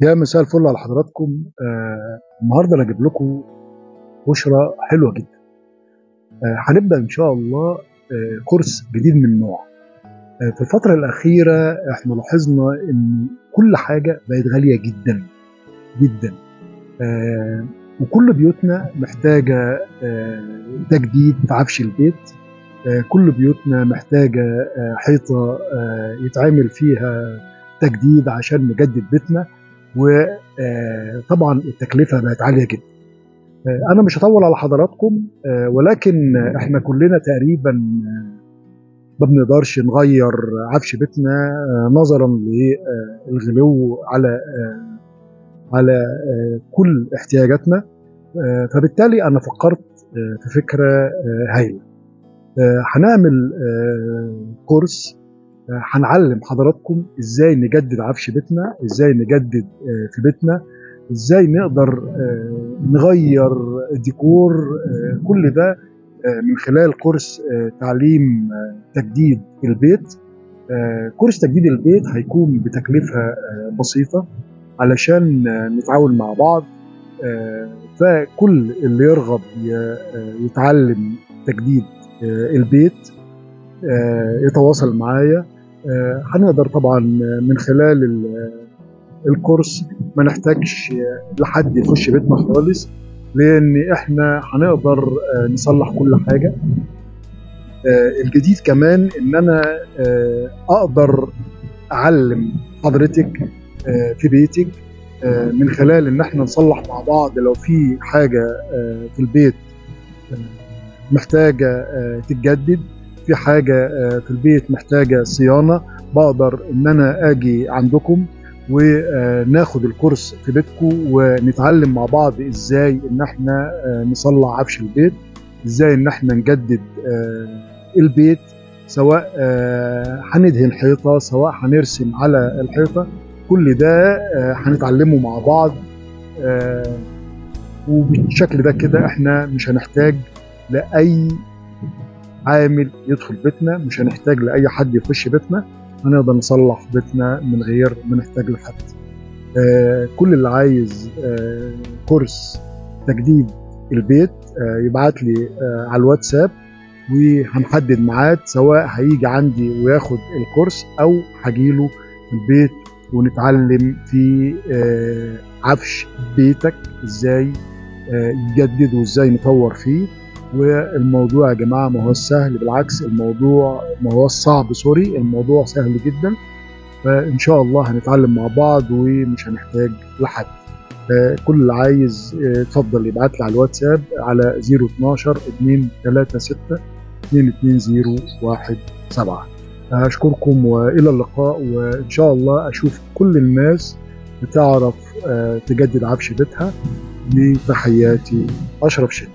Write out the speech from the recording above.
يا مساء الفل على حضراتكم. النهارده انا اجيب لكم بشرة حلوة جدا. هنبدأ ان شاء الله كورس جديد من نوعه. في الفترة الأخيرة احنا لاحظنا ان كل حاجة بقت غالية جدا جدا. وكل بيوتنا محتاجة تجديد في عفش البيت. كل بيوتنا محتاجة حيطة يتعمل فيها تجديد عشان نجدد بيتنا. وطبعا التكلفة بقت عالية جدا. أنا مش هطول على حضراتكم، ولكن إحنا كلنا تقريبا ما بنقدرش نغير عفش بيتنا نظرا للغلو على كل احتياجاتنا. فبالتالي أنا فكرت في فكرة هايلة. هنعمل كورس هنعلم حضراتكم ازاي نجدد عفش بيتنا، ازاي نجدد في بيتنا، ازاي نقدر نغير ديكور. كل ده من خلال كورس تعليم تجديد البيت. كورس تجديد البيت هيكون بتكلفة بسيطة علشان نتعاون مع بعض. فكل اللي يرغب يتعلم تجديد البيت يتواصل معايا. هنقدر طبعا من خلال الكورس ما نحتاجش لحد يخش بيتنا خالص، لان احنا هنقدر نصلح كل حاجة. الجديد كمان ان انا اقدر اعلم حضرتك في بيتك من خلال ان احنا نصلح مع بعض. لو في حاجة في البيت محتاجة تتجدد، في حاجة في البيت محتاجة صيانة، بقدر ان انا اجي عندكم وناخد الكورس في بيتكم ونتعلم مع بعض ازاي ان احنا نصلح عفش البيت، ازاي ان احنا نجدد البيت، سواء هندهن حيطة، سواء هنرسم على الحيطة. كل ده هنتعلمه مع بعض. وبالشكل ده كده احنا مش هنحتاج لأي عامل يدخل بيتنا، مش هنحتاج لأي حد يخش بيتنا، هنقدر نصلح بيتنا من غير ما نحتاج لحد. كل اللي عايز كورس تجديد البيت يبعت لي على الواتساب، وهنحدد ميعاد، سواء هيجي عندي وياخد الكورس او هجيله في البيت ونتعلم في عفش بيتك ازاي يجدد وازاي نطور فيه. والموضوع يا جماعة ما هو سهل، بالعكس الموضوع ما هو صعب، سوري، الموضوع سهل جدا. فإن شاء الله هنتعلم مع بعض ومش هنحتاج لحد. كل اللي عايز اتفضل يبعت لي على الواتساب على 012 236 22017. أشكركم وإلى اللقاء، وإن شاء الله أشوف كل الناس بتعرف تجدد عفش بيتها. بتحياتي، أشرف شد.